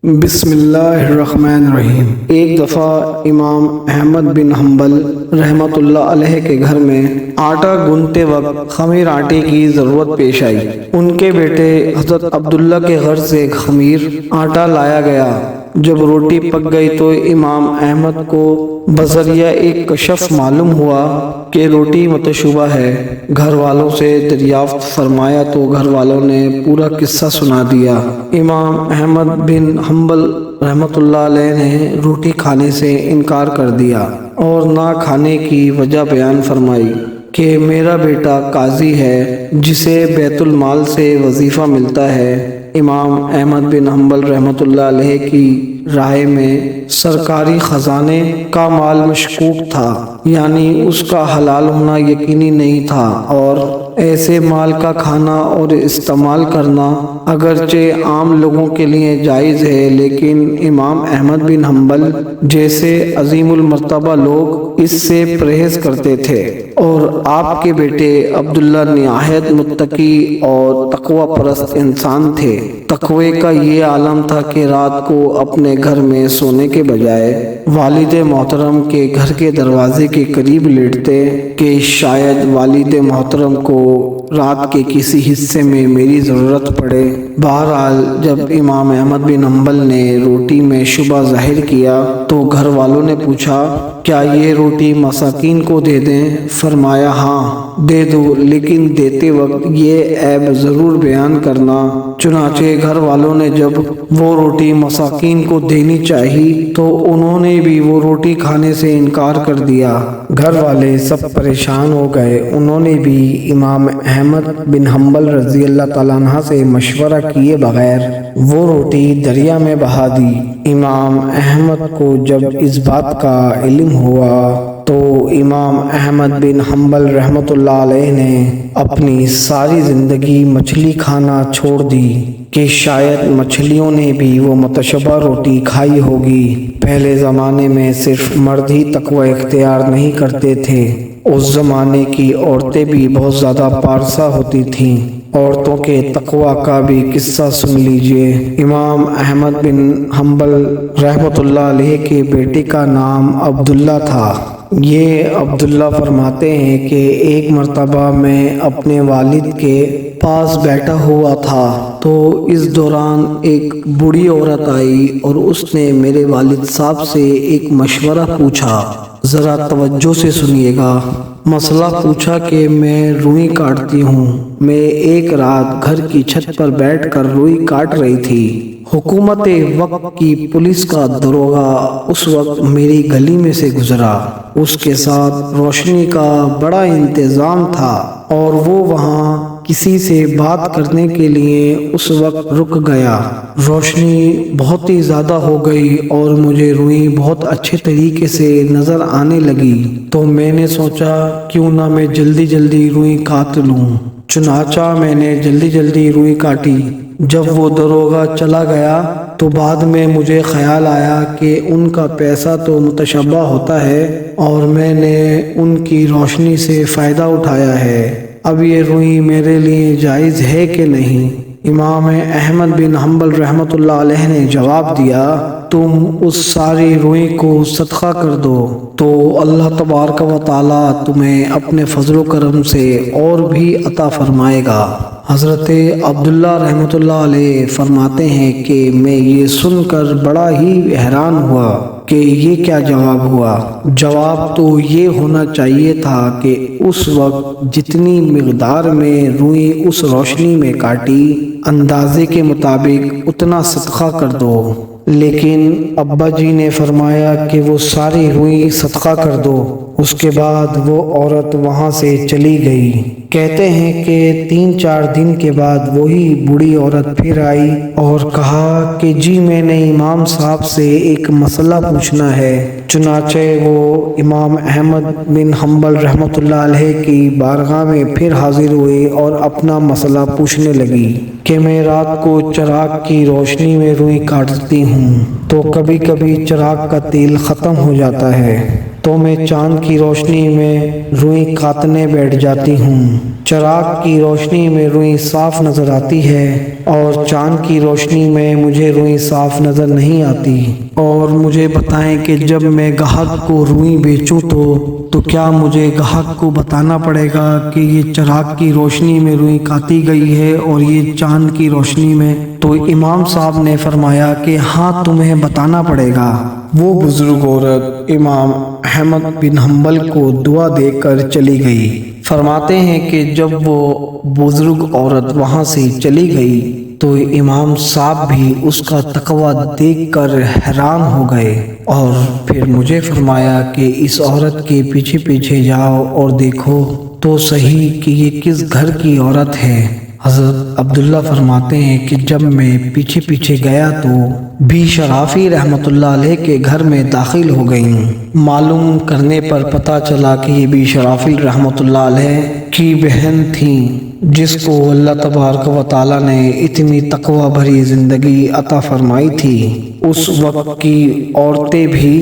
بسم اللہ الرحمن الرحیم۔ ایک دفعہ امام احمد بن حنبل رحمۃ اللہ علیہ کے گھر میں آٹا گوندتے وقت خمیر آٹے کی ضرورت پیش آئی۔ ان کے بیٹے حضرت عبداللہ کے گھر سے خمیر آٹا لایا گیا۔ جب روٹی پک گئی تو امام احمد کو بذریعہ ایک کشف معلوم ہوا کہ روٹی متشوبہ ہے۔ گھر والوں سے دریافت فرمایا تو گھر والوں نے پورا قصہ سنا دیا۔ امام احمد بن حنبل رحمۃ اللہ علیہ نے روٹی کھانے سے انکار کر دیا اور نہ کھانے کی وجہ بیان فرمائی کہ میرا بیٹا قاضی ہے جسے بیت المال سے وظیفہ ملتا ہے۔ امام احمد بن حنبل رحمۃ اللہ علیہ کی رائے میں سرکاری خزانے کا مال مشکوک تھا، یعنی اس کا حلال ہونا یقینی نہیں تھا، اور ایسے مال کا کھانا اور استعمال کرنا اگرچہ عام لوگوں کے لیے جائز ہے، لیکن امام احمد بن حنبل جیسے عظیم المرتبہ لوگ اس سے پرہیز کرتے تھے، اور آپ کے بیٹے عبداللہ نہایت متقی اور تقوی پرست انسان تھے۔ تقوی کا یہ عالم تھا کہ رات کو اپنے گھر میں سونے کے بجائے والد محترم کے گھر کے دروازے کے قریب لیٹتے کہ شاید والد محترم کو رات کے کسی حصے میں میری ضرورت پڑے۔ بہرحال جب امام احمد بن حنبل نے روٹی میں شبہ ظاہر کیا تو گھر والوں نے پوچھا کیا یہ روٹی مساکین کو دے دیں؟ فرمایا ہاں دے دو، لیکن دیتے وقت یہ عیب ضرور بیان کرنا۔ چنانچہ گھر والوں نے جب وہ روٹی مساکین کو دینی چاہی تو انہوں نے بھی وہ روٹی کھانے سے انکار کر دیا۔ گھر والے سب پریشان ہو گئے۔ انہوں نے بھی امام احمد بن حنبل رضی اللہ تعالیٰ عنہ سے مشورہ کیے بغیر وہ روٹی دریا میں بہا دی۔ امام احمد کو جب اس بات کا علم ہوا تو امام احمد بن حنبل رحمۃ اللہ علیہ نے اپنی ساری زندگی مچھلی کھانا چھوڑ دی کہ شاید مچھلیوں نے بھی وہ متشبہ روٹی کھائی ہوگی۔ پہلے زمانے میں صرف مرد ہی تقوی اختیار نہیں کرتے تھے، اس زمانے کی عورتیں بھی بہت زیادہ پارسا ہوتی تھیں۔ عورتوں کے تقوی کا بھی قصہ سن لیجئے۔ امام احمد بن حنبل رحمۃ اللہ علیہ کے بیٹے کا نام عبداللہ تھا۔ یہ عبداللہ فرماتے ہیں کہ ایک مرتبہ میں اپنے والد کے پاس بیٹھا ہوا تھا تو اس دوران ایک بوڑھی عورت آئی اور اس نے میرے والد صاحب سے ایک مشورہ پوچھا، ذرا توجہ سے سنیے گا۔ مسئلہ پوچھا کہ میں روئی کاٹتی ہوں۔ میں ایک رات گھر کی چھت پر بیٹھ کر روئی کاٹ رہی تھی۔ حکومت وقت کی پولیس کا داروغہ اس وقت میری گلی میں سے گزرا۔ اس کے ساتھ روشنی کا بڑا انتظام تھا اور وہ وہاں کسی سے بات کرنے کے لیے اس وقت رک گیا۔ روشنی بہت ہی زیادہ ہو گئی اور مجھے روئی بہت اچھے طریقے سے نظر آنے لگی، تو میں نے سوچا کیوں نہ میں جلدی جلدی روئی کاٹ لوں۔ چنانچہ میں نے جلدی جلدی روئی کاٹی۔ جب وہ داروغہ چلا گیا تو بعد میں مجھے خیال آیا کہ ان کا پیسہ تو متشبہ ہوتا ہے اور میں نے ان کی روشنی سے فائدہ اٹھایا ہے۔ اب یہ روئی میرے لیے جائز ہے کہ نہیں؟ امام احمد بن حنبل رحمۃ اللہ علیہ نے جواب دیا، تم اس ساری روئی کو صدقہ کر دو تو اللہ تبارک و تعالیٰ تمہیں اپنے فضل و کرم سے اور بھی عطا فرمائے گا۔ حضرت عبداللہ رحمۃ اللہ علیہ فرماتے ہیں کہ میں یہ سن کر بڑا ہی حیران ہوا کہ یہ کیا جواب ہوا۔ جواب تو یہ ہونا چاہیے تھا کہ اس وقت جتنی مقدار میں روئی اس روشنی میں کاٹی اندازے کے مطابق اتنا صدقہ کر دو، لیکن ابا جی نے فرمایا کہ وہ ساری روئی صدقہ کر دو۔ اس کے بعد وہ عورت وہاں سے چلی گئی۔ کہتے ہیں کہ 3-4 دن کے بعد وہی بوڑھی عورت پھر آئی اور کہا کہ جی میں نے امام صاحب سے ایک مسئلہ پوچھنا ہے۔ چنانچہ وہ امام احمد بن حنبل رحمۃ اللہ علیہ کی بارگاہ میں پھر حاضر ہوئی اور اپنا مسئلہ پوچھنے لگی کہ میں رات کو چراغ کی روشنی میں روئی کاٹتی ہوں تو کبھی کبھی چراغ کا تیل ختم ہو جاتا ہے تو میں چاند کی روشنی میں روئی کاٹنے بیٹھ جاتی ہوں۔ چراغ کی روشنی میں روئی صاف نظر آتی ہے اور چاند کی روشنی میں مجھے روئی صاف نظر نہیں آتی، اور مجھے بتائیں کہ جب میں گاہک کو روئی بیچوں تو کیا مجھے گاہک کو بتانا پڑے گا کہ یہ چراغ کی روشنی میں روئی کاٹی گئی ہے اور یہ چاند کی روشنی میں؟ تو امام صاحب نے فرمایا کہ ہاں تمہیں بتانا پڑے گا۔ وہ بزرگ عورت امام احمد بن حنبل کو دعا دے کر چلی گئی۔ فرماتے ہیں کہ جب وہ بزرگ عورت وہاں سے چلی گئی تو امام صاحب بھی اس کا تقوی دیکھ کر حیران ہو گئے، اور پھر مجھے فرمایا کہ اس عورت کے پیچھے پیچھے جاؤ اور دیکھو تو صحیح کہ یہ کس گھر کی عورت ہے۔ حضرت عبداللہ فرماتے ہیں کہ جب میں پیچھے پیچھے گیا تو بی شرافی رحمۃ اللہ علیہ کے گھر میں داخل ہو گئی۔ معلوم کرنے پر پتہ چلا کہ یہ بی شرافی رحمۃ اللہ علیہ کی بہن تھیں، جس کو اللہ تبارک و تعالیٰ نے اتنی تقوی بھری زندگی عطا فرمائی تھی۔ اس وقت کی عورتیں بھی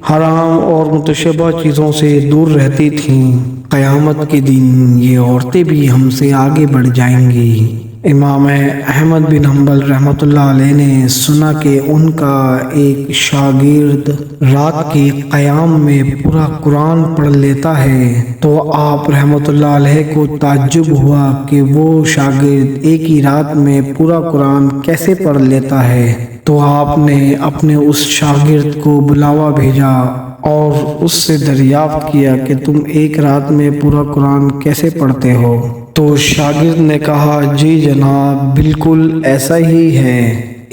حرام اور متشابہ چیزوں سے دور رہتی تھیں۔ قیامت کے دن یہ عورتیں بھی ہم سے آگے بڑھ جائیں گی۔ امام احمد بن حنبل رحمۃ اللہ علیہ نے سنا کہ ان کا ایک شاگرد رات کے قیام میں پورا قرآن پڑھ لیتا ہے، تو آپ رحمۃ اللہ علیہ کو تعجب ہوا کہ وہ شاگرد ایک ہی رات میں پورا قرآن کیسے پڑھ لیتا ہے۔ تو آپ نے اپنے اس شاگرد کو بلاوا بھیجا اور اس سے دریافت کیا کہ تم ایک رات میں پورا قرآن کیسے پڑھتے ہو؟ تو شاگرد نے کہا جی جناب، بالکل ایسا ہی ہے۔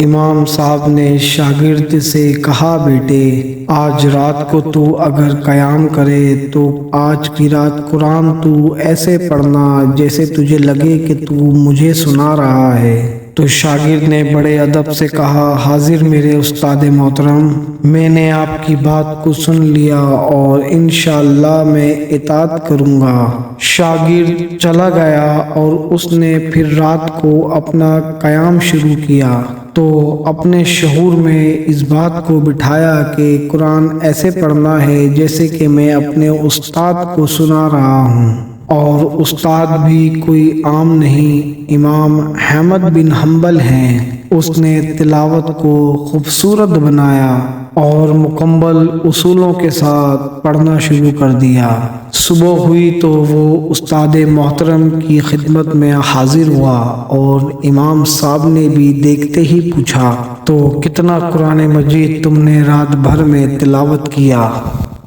امام صاحب نے شاگرد سے کہا بیٹے، آج رات کو تو اگر قیام کرے تو آج کی رات قرآن تو ایسے پڑھنا جیسے تجھے لگے کہ تو مجھے سنا رہا ہے۔ تو شاگرد نے بڑے ادب سے کہا حاضر میرے استاد محترم، میں نے آپ کی بات کو سن لیا اور انشاءاللہ میں اطاعت کروں گا۔ شاگرد چلا گیا اور اس نے پھر رات کو اپنا قیام شروع کیا، تو اپنے شعور میں اس بات کو بٹھایا کہ قرآن ایسے پڑھنا ہے جیسے کہ میں اپنے استاد کو سنا رہا ہوں، اور استاد بھی کوئی عام نہیں، امام احمد بن حنبل ہیں۔ اس نے تلاوت کو خوبصورت بنایا اور مکمل اصولوں کے ساتھ پڑھنا شروع کر دیا۔ صبح ہوئی تو وہ استاد محترم کی خدمت میں حاضر ہوا، اور امام صاحب نے بھی دیکھتے ہی پوچھا تو کتنا قرآن مجید تم نے رات بھر میں تلاوت کیا؟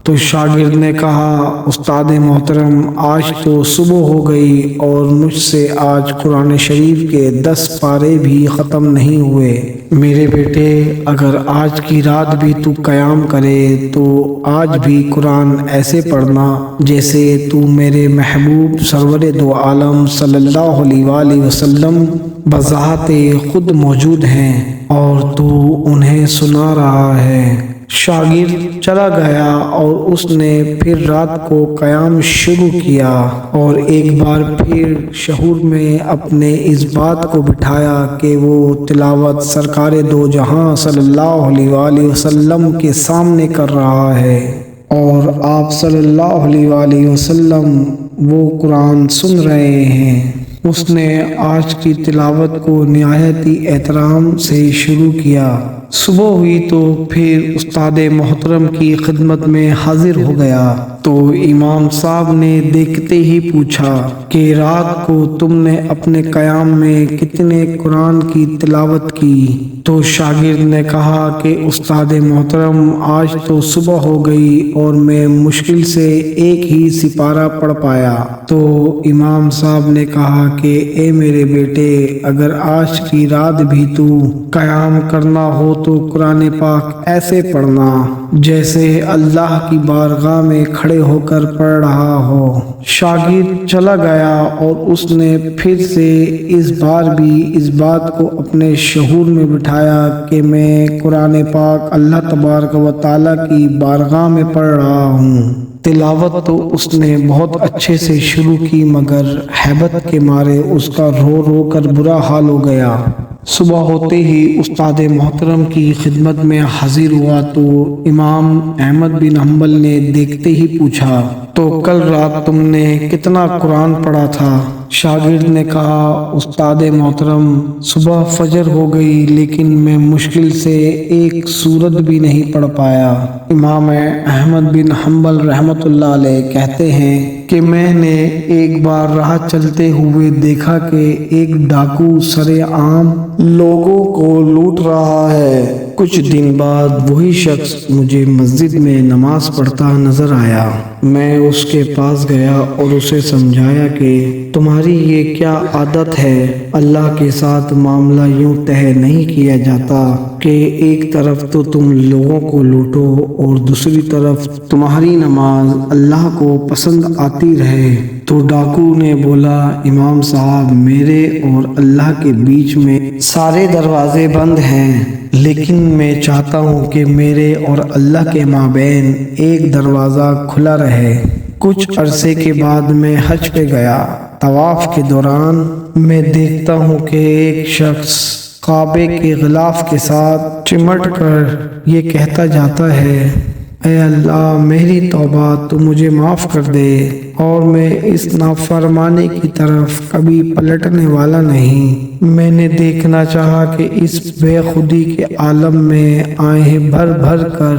تو شاگرد نے کہا استاد محترم، آج تو صبح ہو گئی اور مجھ سے آج قرآن شریف کے 10 پارے بھی ختم نہیں ہوئے۔ میرے بیٹے، اگر آج کی رات بھی تو قیام کرے تو آج بھی قرآن ایسے پڑھنا جیسے تو میرے محبوب سرور دو عالم صلی اللہ علیہ وآلہ وسلم بذات خود موجود ہیں اور تو انہیں سنا رہا ہے۔ شاگرد چلا گیا اور اس نے پھر رات کو قیام شروع کیا، اور ایک بار پھر شعور میں اپنے اس بات کو بٹھایا کہ وہ تلاوت سرکار دو جہاں صلی اللہ علیہ وآلہ وسلم کے سامنے کر رہا ہے، اور آپ صلی اللہ علیہ وآلہ وسلم وہ قرآن سن رہے ہیں۔ اس نے آج کی تلاوت کو نہایت ہی احترام سے شروع کیا۔ صبح ہوئی تو پھر استاد محترم کی خدمت میں حاضر ہو گیا، تو امام صاحب نے دیکھتے ہی پوچھا کہ رات کو تم نے اپنے قیام میں کتنے قرآن کی تلاوت کی؟ تو شاگرد نے کہا کہ استاد محترم، آج تو صبح ہو گئی اور میں مشکل سے ایک ہی سپارہ پڑھ پایا۔ تو امام صاحب نے کہا کہ اے میرے بیٹے، اگر آج کی رات بھی تو قیام کرنا ہو تو قرآن پاک ایسے پڑھنا جیسے اللہ کی بارگاہ میں کھڑے ہو کر پڑھ رہا ہو۔ شاگرد چلا گیا اور اس نے پھر سے اس بار بھی اس بات کو اپنے شعور میں بٹھایا کہ میں قرآن پاک اللہ تبارک و تعالیٰ کی بارگاہ میں پڑھ رہا ہوں۔ تلاوت تو اس نے بہت اچھے سے شروع کی، مگر ہیبت کے مارے اس کا رو رو کر برا حال ہو گیا۔ صبح ہوتے ہی استاد محترم کی خدمت میں حاضر ہوا تو امام احمد بن حنبل نے دیکھتے ہی پوچھا، تو کل رات تم نے کتنا قرآن پڑھا تھا؟ شاگرد نے کہا، استاد محترم، صبح فجر ہو گئی لیکن میں مشکل سے ایک سورت بھی نہیں پڑھ پایا۔ امام احمد بن حنبل رحمۃ اللہ علیہ کہتے ہیں کہ میں نے ایک بار راہ چلتے ہوئے دیکھا کہ ایک ڈاکو سرے عام لوگوں کو لوٹ رہا ہے۔ کچھ دن بعد وہی شخص مجھے مسجد میں نماز پڑھتا نظر آیا۔ میں اس کے پاس گیا اور اسے سمجھایا کہ تمہاری یہ کیا عادت ہے؟ اللہ کے ساتھ معاملہ یوں طے نہیں کیا جاتا کہ ایک طرف تو تم لوگوں کو لوٹو اور دوسری طرف تمہاری نماز اللہ کو پسند آتی رہے۔ تو ڈاکو نے بولا، امام صاحب، میرے اور اللہ کے بیچ میں سارے دروازے بند ہیں، لیکن میں چاہتا ہوں کہ میرے اور اللہ کے مابین ایک دروازہ کھلا رہے۔ کچھ عرصے کے بعد میں حج پہ گیا۔ طواف کے دوران میں دیکھتا ہوں کہ ایک شخص کعبے کے غلاف کے ساتھ چمٹ کر یہ کہتا جاتا ہے، اے اللہ، میری توبہ تو مجھے معاف کر دے اور میں اس نافرمانی کی طرف کبھی پلٹنے والا نہیں۔ میں نے دیکھنا چاہا کہ اس بے خودی کے عالم میں آہیں بھر بھر کر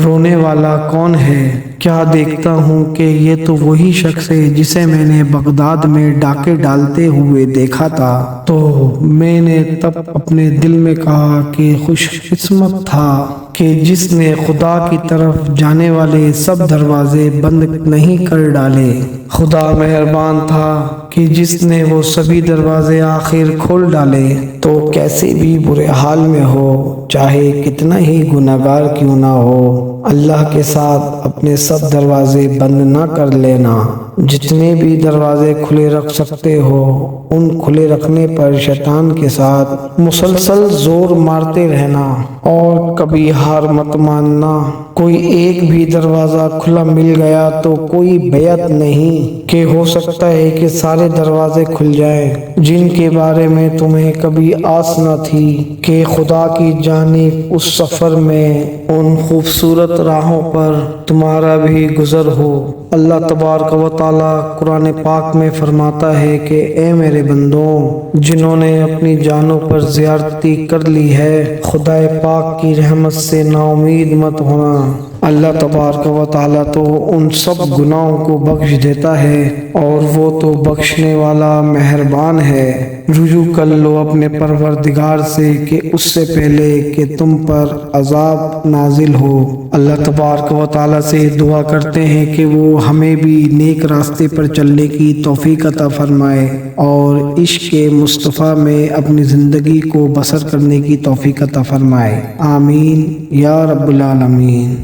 رونے والا کون ہے۔ کیا دیکھتا ہوں کہ یہ تو وہی شخص ہے جسے میں نے بغداد میں ڈاکے ڈالتے ہوئے دیکھا تھا۔ تو میں نے تب اپنے دل میں کہا کہ خوش قسمت تھا کہ جس نے خدا کی طرف جانے والے سب دروازے بند نہیں کر ڈالے۔ خدا مہربان تھا کہ جس نے وہ سبھی دروازے آخر کھول ڈالے۔ تو کیسے بھی برے حال میں ہو، چاہے کتنا ہی گناہگار کیوں نہ ہو، اللہ کے ساتھ اپنے سب دروازے بند نہ کر لینا۔ جتنے بھی دروازے کھلے رکھ سکتے ہو ان کھلے رکھنے پر شیطان کے ساتھ مسلسل زور مارتے رہنا اور کبھی ہار مت ماننا۔ کوئی ایک بھی دروازہ کھلا مل گیا تو کوئی بیعت نہیں کہ ہو سکتا ہے کہ سارے دروازے کھل جائیں، جن کے بارے میں تمہیں کبھی آس نہ تھی کہ خدا کی جانب اس سفر میں ان خوبصورت راہوں پر تمہارا بھی گزر ہو۔ اللہ تبارک و تعالیٰ قرآن پاک میں فرماتا ہے کہ اے میرے بندوں، جنہوں نے اپنی جانوں پر زیادتی کر لی ہے، خدا پاک کی رحمت سے نا امید مت ہونا۔ اللہ تبارک و تعالیٰ تو ان سب گناہوں کو بخش دیتا ہے اور وہ تو بخشنے والا مہربان ہے۔ رجوع کر لو اپنے پروردگار سے کہ اس سے پہلے کہ تم پر عذاب نازل ہو۔ اللہ تبارک و تعالیٰ سے دعا کرتے ہیں کہ وہ ہمیں بھی نیک راستے پر چلنے کی توفیق عطا فرمائے اور عشق مصطفیٰ میں اپنی زندگی کو بسر کرنے کی توفیق عطا فرمائے۔ آمین یا رب العالمین۔